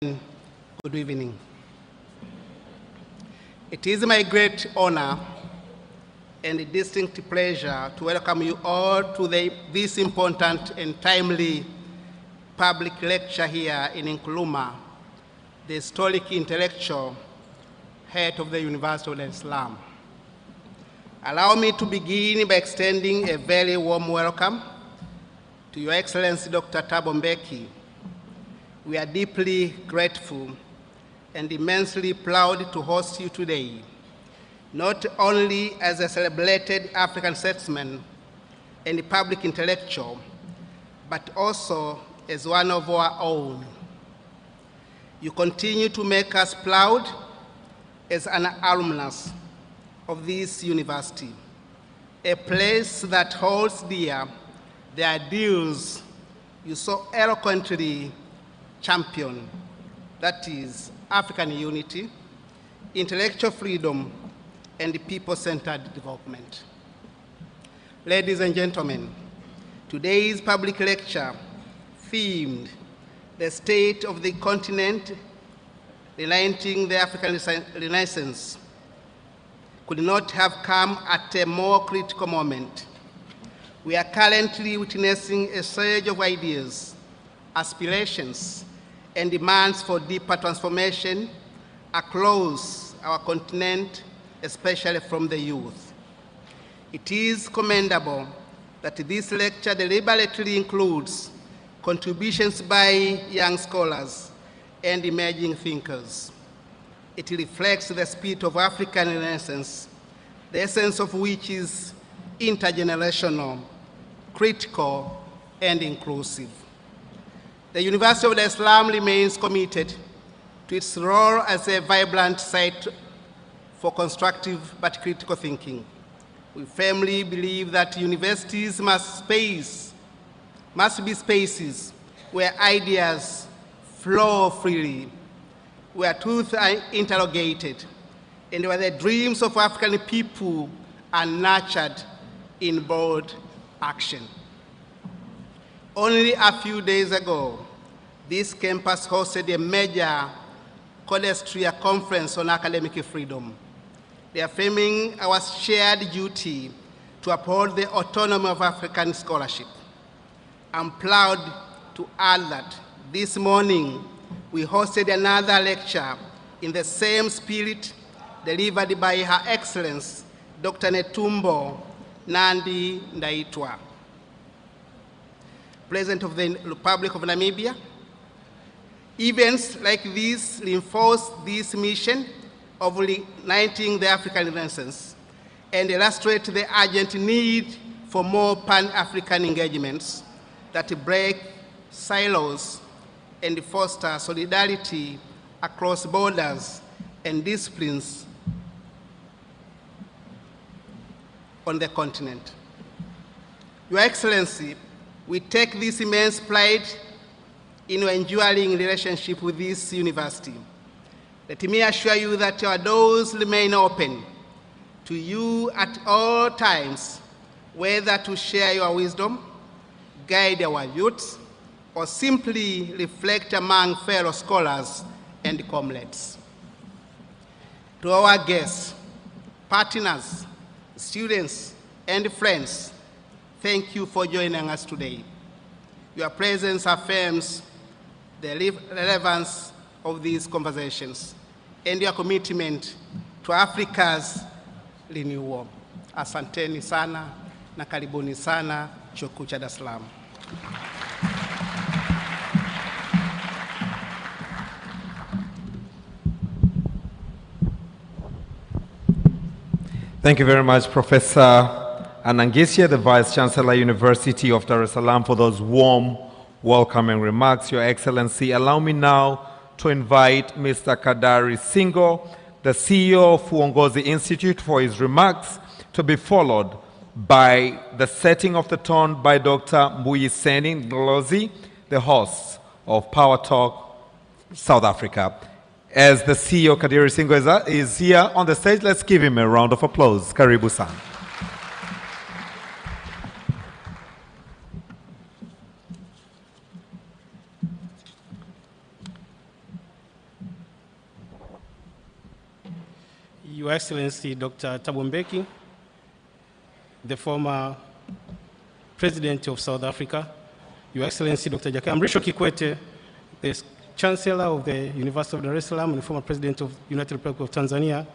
Good evening. It is my great honor and distinct pleasure to welcome you all to this important and timely public lecture here in Nkrumah, the historic intellectual head of the University of Dar es Salaam. Allow me to begin by extending a very warm welcome to Your Excellency Dr. Thabo Mbeki. We are deeply grateful and immensely proud to host you today, not only as a celebrated African statesman and public intellectual, but also as one of our own. You continue to make us proud as an alumnus of this university, a place that holds dear the ideals you so eloquently champion, that is African unity, intellectual freedom, and people-centered development. Ladies and gentlemen, today's public lecture, themed "The State of the Continent, Relighting the African Renaissance," could not have come at a more critical moment. We are currently witnessing a surge of ideas, aspirations, and demands for deeper transformation across our continent, especially from the youth. It is commendable that this lecture deliberately includes contributions by young scholars and emerging thinkers. It reflects the spirit of African Renaissance, the essence of which is intergenerational, critical, and inclusive. The University of Dar es Salaam remains committed to its role as a vibrant site for constructive but critical thinking. We firmly believe that universities must be spaces where ideas flow freely, where truths are interrogated, and where the dreams of African people are nurtured in bold action. Only a few days ago, this campus hosted a major Codestria conference on academic freedom, reaffirming our shared duty to uphold the autonomy of African scholarship. I'm proud to add that this morning we hosted another lecture in the same spirit delivered by Her Excellency Dr. Netumbo Nandi Ndaitwah, President of the Republic of Namibia. Events like these reinforce this mission of reigniting the African Renaissance and illustrate the urgent need for more Pan-African engagements that break silos and foster solidarity across borders and disciplines on the continent. Your Excellency, we take this immense pride in your enduring relationship with this university. Let me assure you that our doors remain open to you at all times, whether to share your wisdom, guide our youth, or simply reflect among fellow scholars and comrades. To our guests, partners, students, and friends, thank you for joining us today. Your presence affirms the relevance of these conversations and your commitment to Africa's renewal. Asanteni sana na karibuni sana Chuo Kikuu cha Dar es Salaam. Thank you very much, Professor Anangisya, the Vice Chancellor, University of Dar es Salaam, for those warm, welcoming remarks. Your Excellency, allow me now to invite Mr. Kadari Singo, the CEO of Uongozi Institute, for his remarks, to be followed by the setting of the tone by Dr. Mbuyiseni Ndlozi, the host of Power Talk South Africa. As the CEO, Kadari Singo, is here on the stage, let's give him a round of applause. Karibu-san. Your Excellency Dr. Thabo Mbeki, the former President of South Africa, Your Excellency Dr. Jakaya Mrisho Kikwete, the Chancellor of the University of Dar es Salaam and the former President of the United Republic of Tanzania,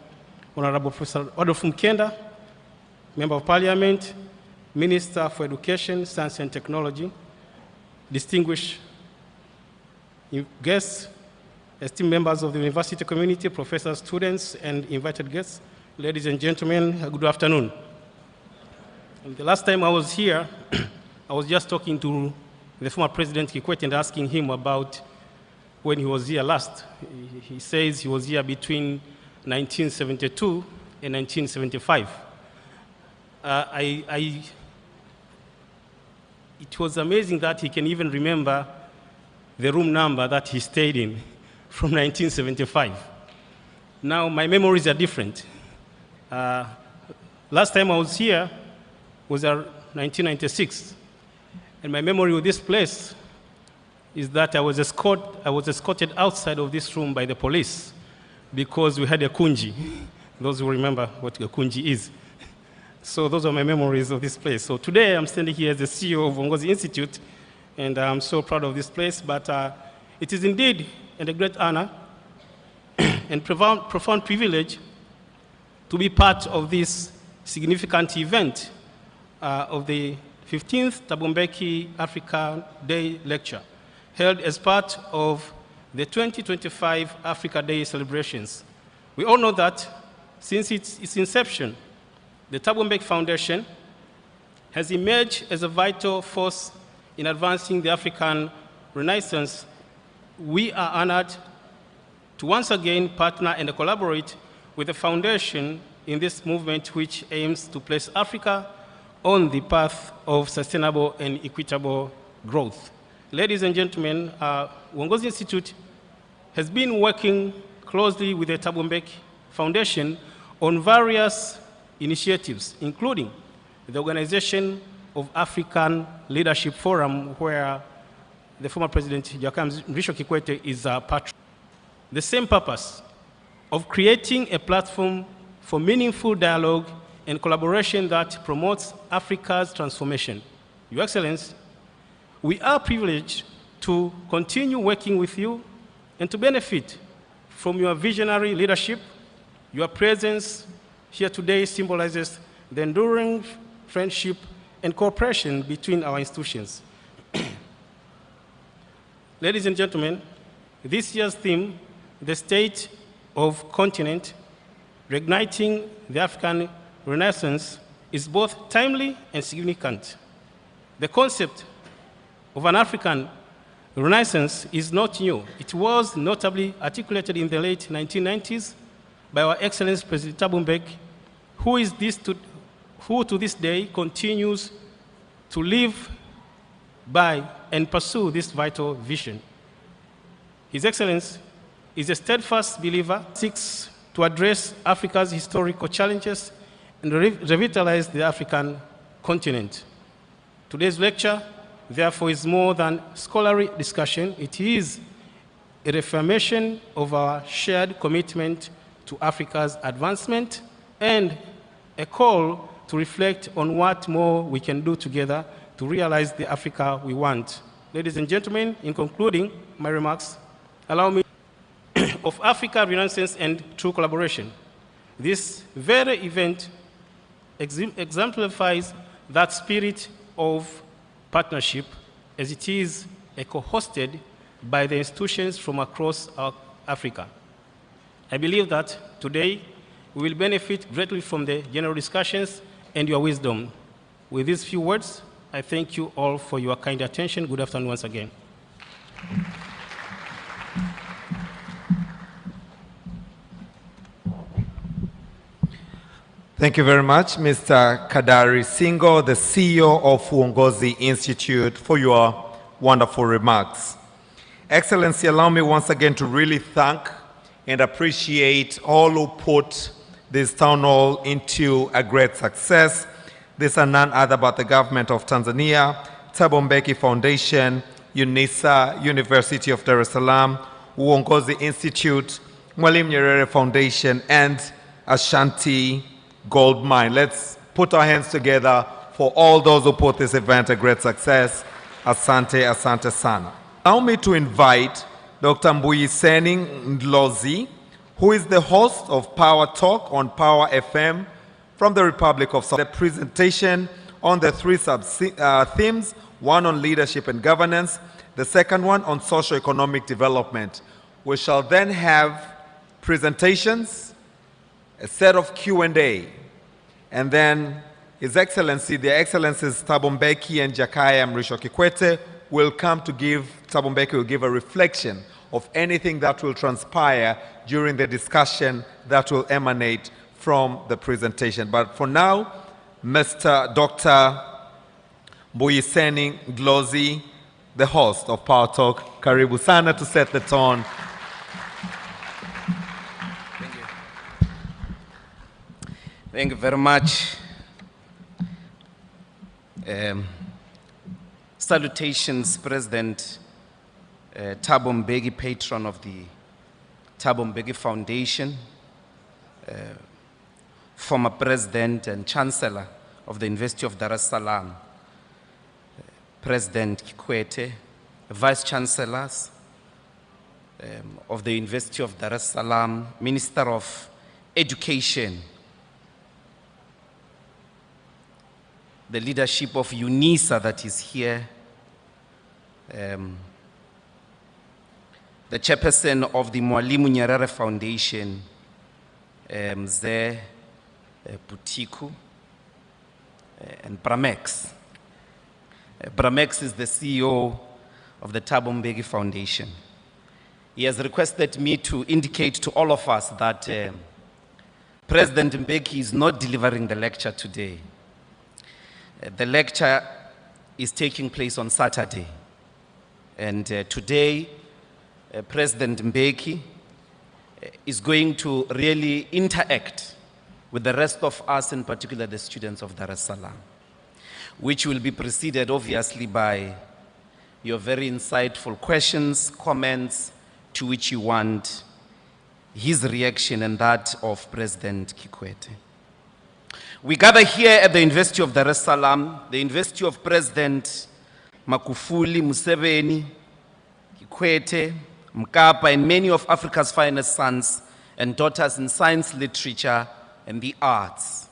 Honorable Professor Adolphe Mkenda, Member of Parliament, Minister for Education, Science and Technology, distinguished guests, esteemed members of the university community, professors, students, and invited guests, ladies and gentlemen, good afternoon. And the last time I was here, I was just talking to the former President Kikwete and asking him about when he was here last. He says he was here between 1972 and 1975. It was amazing that he can even remember the room number that he stayed in from 1975. Now, my memories are different. Last time I was here was 1996. And my memory of this place is that I was escorted outside of this room by the police because we had a kunji. Those who remember what a kunji is. So those are my memories of this place. So today I'm standing here as the CEO of Uongozi Institute, and I'm so proud of this place. But it is indeed a great honor and profound privilege to be part of this significant event of the 15th Thabo Mbeki Africa Day Lecture, held as part of the 2025 Africa Day celebrations. We all know that since its inception, the Thabo Mbeki Foundation has emerged as a vital force in advancing the African Renaissance. We are honored to once again partner and collaborate with the foundation in this movement, which aims to place Africa on the path of sustainable and equitable growth. Ladies and gentlemen, Uongozi Institute has been working closely with the Thabo Mbeki Foundation on various initiatives, including the organization of African Leadership Forum, where the former President Jakaya Mrisho Kikwete is a patron. The same purpose of creating a platform for meaningful dialogue and collaboration that promotes Africa's transformation. Your Excellency, we are privileged to continue working with you and to benefit from your visionary leadership. Your presence here today symbolizes the enduring friendship and cooperation between our institutions. Ladies and gentlemen, this year's theme, the state of continent, reigniting the African Renaissance, is both timely and significant. The concept of an African Renaissance is not new. It was notably articulated in the late 1990s by our Excellency President Thabo Mbeki, who to this day continues to live by and pursue this vital vision. His Excellency is a steadfast believer, seeks to address Africa's historical challenges and revitalize the African continent. Today's lecture, therefore, is more than scholarly discussion. It is a reaffirmation of our shared commitment to Africa's advancement and a call to reflect on what more we can do together to realize the Africa we want. Ladies and gentlemen, in concluding my remarks, allow me of Africa Renaissance and true collaboration. This very event exemplifies that spirit of partnership, as it is co-hosted by the institutions from across Africa. I believe that today we will benefit greatly from the general discussions and your wisdom. With these few words, I thank you all for your kind attention. Good afternoon once again. Thank you very much, Mr. Kadari Singo, the CEO of Uongozi Institute, for your wonderful remarks. Excellency, allow me once again to really thank and appreciate all who put this town hall into a great success. These are none other but the government of Tanzania, Thabo Mbeki Foundation, UNISA, University of Dar es Salaam, Uongozi Institute, Mwalimu Nyerere Foundation, and Ashanti Gold Mine. Let's put our hands together for all those who put this event a great success. Asante, asante sana. Allow me to invite Dr. Mbuyiseni Ndlozi, who is the host of Power Talk on Power FM from the Republic of South Africa. The presentation on the three themes, one on leadership and governance, the second one on socio-economic development. We shall then have presentations, a set of Q&A, and then His Excellency, the Excellencies Thabo Mbeki and Jakaya Mrisho Kikwete will come to Thabo Mbeki will give a reflection of anything that will transpire during the discussion that will emanate from the presentation. But for now, Dr. Mbuyiseni Ndlozi, the host of Power Talk, karibu sana to set the tone. Thank you. Thank you very much. Salutations, President Thabo Mbeki, patron of the Thabo Mbeki Foundation, former President and Chancellor of the University of Dar es Salaam, President Kikwete, Vice Chancellors of the University of Dar es Salaam, Minister of Education, the leadership of UNISA that is here, the chairperson of the Mwalimu Nyerere Foundation, Mzee Butiku, and Bramex. Bramex is the CEO of the Thabo Mbeki Foundation. He has requested me to indicate to all of us that President Mbeki is not delivering the lecture today. The lecture is taking place on Saturday. And today, President Mbeki is going to really interact with the rest of us, in particular the students of Dar es Salaam, which will be preceded obviously by your very insightful questions, comments, to which you want his reaction and that of President Kikwete. We gather here at the University of Dar es Salaam, the University of President Magufuli, Museveni, Kikwete, Mkapa, and many of Africa's finest sons and daughters in science, literature, and the arts.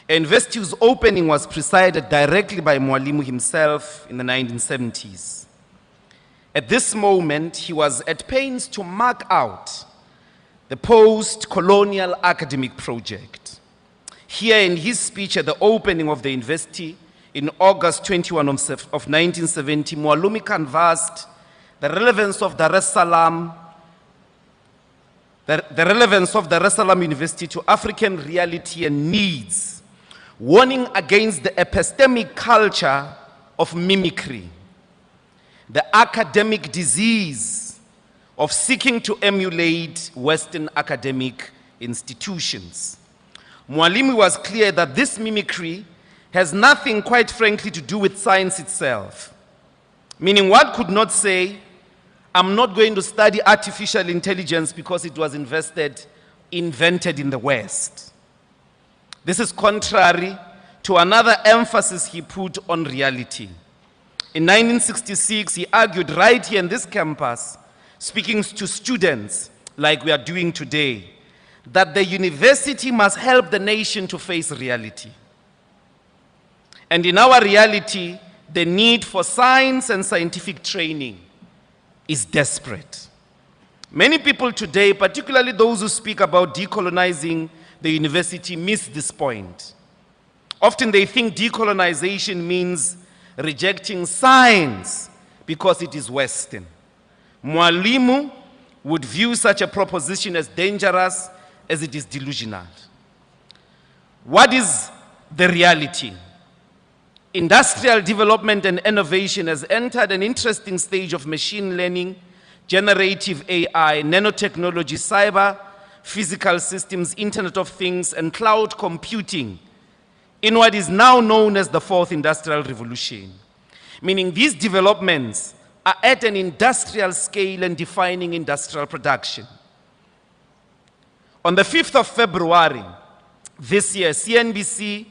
A university whose opening was presided directly by Mwalimu himself in the 1970s. At this moment, he was at pains to mark out the post-colonial academic project. Here in his speech at the opening of the university in August 21 of 1970, Mwalimu canvassed the relevance of Dar es Salaam, the relevance of Dar es Salaam University to African reality and needs, warning against the epistemic culture of mimicry, the academic disease of seeking to emulate Western academic institutions. Mwalimu was clear that this mimicry has nothing, quite frankly, to do with science itself. Meaning, one could not say, I'm not going to study artificial intelligence because it was invented in the West. This is contrary to another emphasis he put on reality. In 1966, he argued right here in this campus, speaking to students like we are doing today, that the university must help the nation to face reality. And in our reality, the need for science and scientific training is desperate. Many people today, particularly those who speak about decolonizing the university, miss this point. Often they think decolonization means rejecting science because it is Western. Mwalimu would view such a proposition as dangerous as it is delusional. What is the reality? Industrial development and innovation has entered an interesting stage of machine learning, generative AI, nanotechnology, cyber, physical systems, Internet of Things, and cloud computing in what is now known as the Fourth Industrial Revolution. Meaning these developments are at an industrial scale and defining industrial production. On the 5th of February this year, CNBC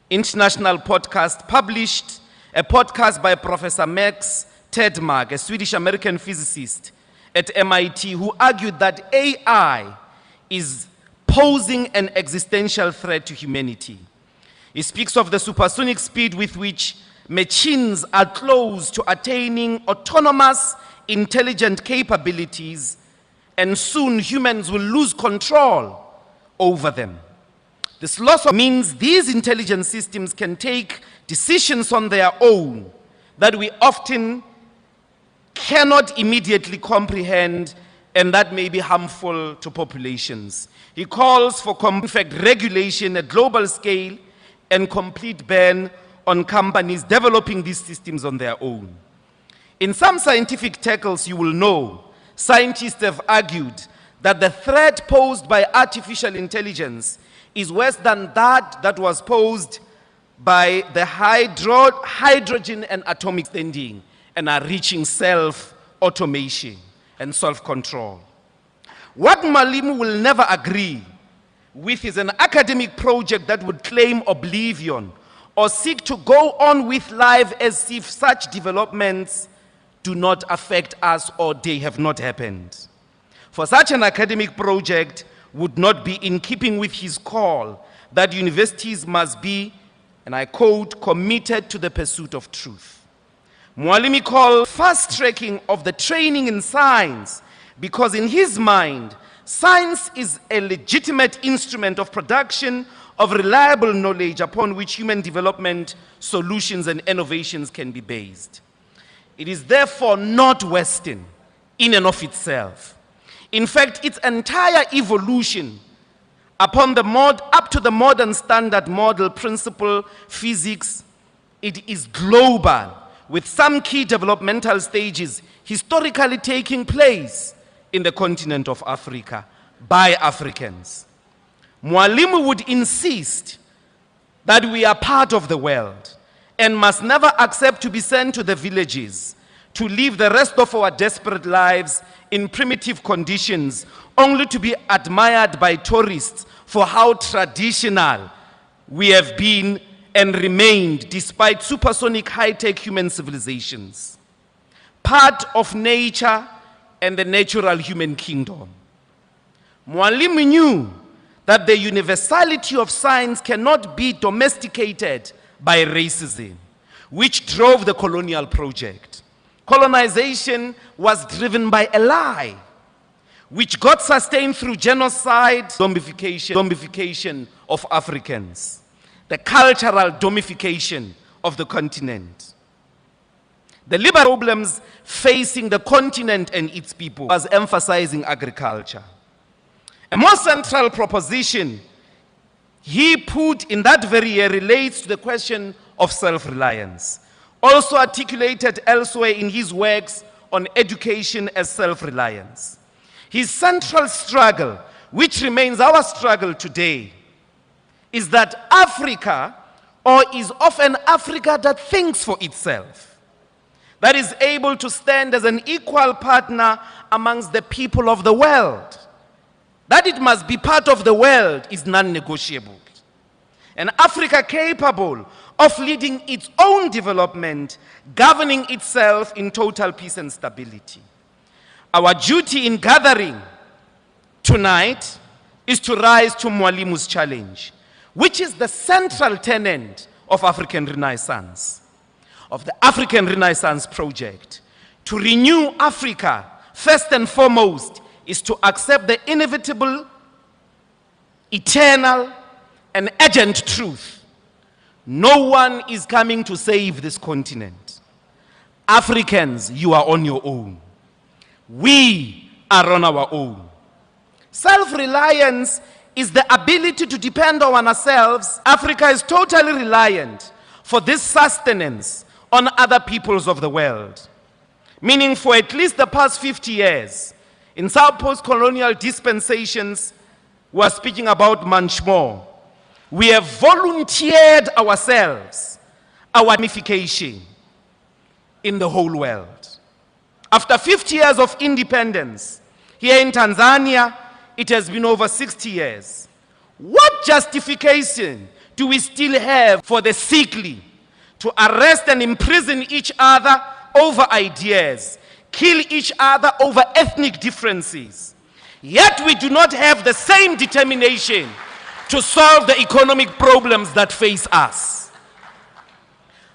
International Podcast published a podcast by Professor Max Tegmark, a Swedish-American physicist at MIT, who argued that AI is posing an existential threat to humanity. He speaks of the supersonic speed with which machines are close to attaining autonomous, intelligent capabilities, and soon humans will lose control over them. This loss means these intelligent systems can take decisions on their own that we often cannot immediately comprehend, and that may be harmful to populations. He calls for, in fact, regulation at global scale and complete ban on companies developing these systems on their own. In some scientific tackles, you will know, scientists have argued that the threat posed by artificial intelligence is worse than that was posed by the hydrogen and atomic standing and are reaching self-automation and self-control. What Mwalimu will never agree with is an academic project that would claim oblivion or seek to go on with life as if such developments do not affect us or they have not happened. For such an academic project would not be in keeping with his call that universities must be, and I quote, committed to the pursuit of truth. Mwalimu called fast-tracking of the training in science because in his mind, science is a legitimate instrument of production of reliable knowledge upon which human development, solutions, and innovations can be based. It is therefore not Western in and of itself. In fact, its entire evolution up to the modern standard model principle physics, it is global, with some key developmental stages historically taking place in the continent of Africa by Africans. Mwalimu would insist that we are part of the world and must never accept to be sent to the villages to live the rest of our desperate lives in primitive conditions, only to be admired by tourists for how traditional we have been and remained despite supersonic high-tech human civilizations. Part of nature and the natural human kingdom. Mwalimu knew that the universality of science cannot be domesticated by racism, which drove the colonial project. Colonization was driven by a lie, which got sustained through genocide, zombification of Africans, the cultural domification of the continent. The liberal problems facing the continent and its people was emphasizing agriculture. A more central proposition he put in that very year relates to the question of self-reliance, also articulated elsewhere in his works on education as self-reliance. His central struggle, which remains our struggle today, is that Africa, or is often Africa that thinks for itself, that is able to stand as an equal partner amongst the people of the world. That it must be part of the world is non-negotiable. An Africa capable of leading its own development, governing itself in total peace and stability. Our duty in gathering tonight is to rise to Mwalimu's challenge, which is the central tenet of African Renaissance, of the African Renaissance project. To renew Africa, first and foremost, is to accept the inevitable, eternal, and urgent truth. No one is coming to save this continent. Africans, you are on your own. We are on our own. Self-reliance is the ability to depend on ourselves. Africa is totally reliant for this sustenance on other peoples of the world. Meaning for at least the past 50 years, in some post-colonial dispensations, we are speaking about much more. We have volunteered ourselves, our ramification in the whole world. After 50 years of independence, here in Tanzania, it has been over 60 years. What justification do we still have for the sickly to arrest and imprison each other over ideas, kill each other over ethnic differences? Yet we do not have the same determination to solve the economic problems that face us.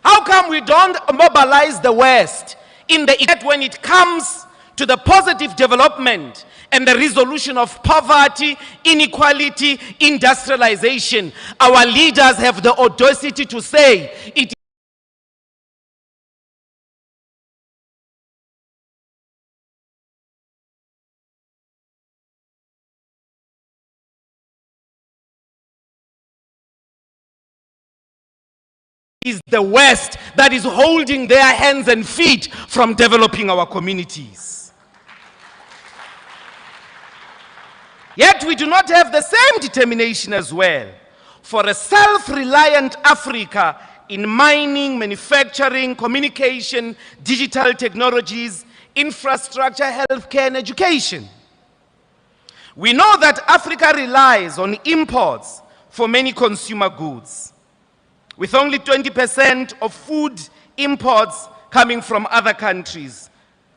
How come we don't mobilize the West in the when it comes to the positive development and the resolution of poverty, inequality, industrialization? Our leaders have the audacity to say it is the West that is holding their hands and feet from developing our communities. Yet we do not have the same determination as well for a self-reliant Africa in mining, manufacturing, communication, digital technologies, infrastructure, healthcare, and education. We know that Africa relies on imports for many consumer goods, with only 20% of food imports coming from other countries.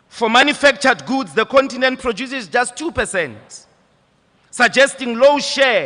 For manufactured goods, the continent produces just 2%, suggesting low share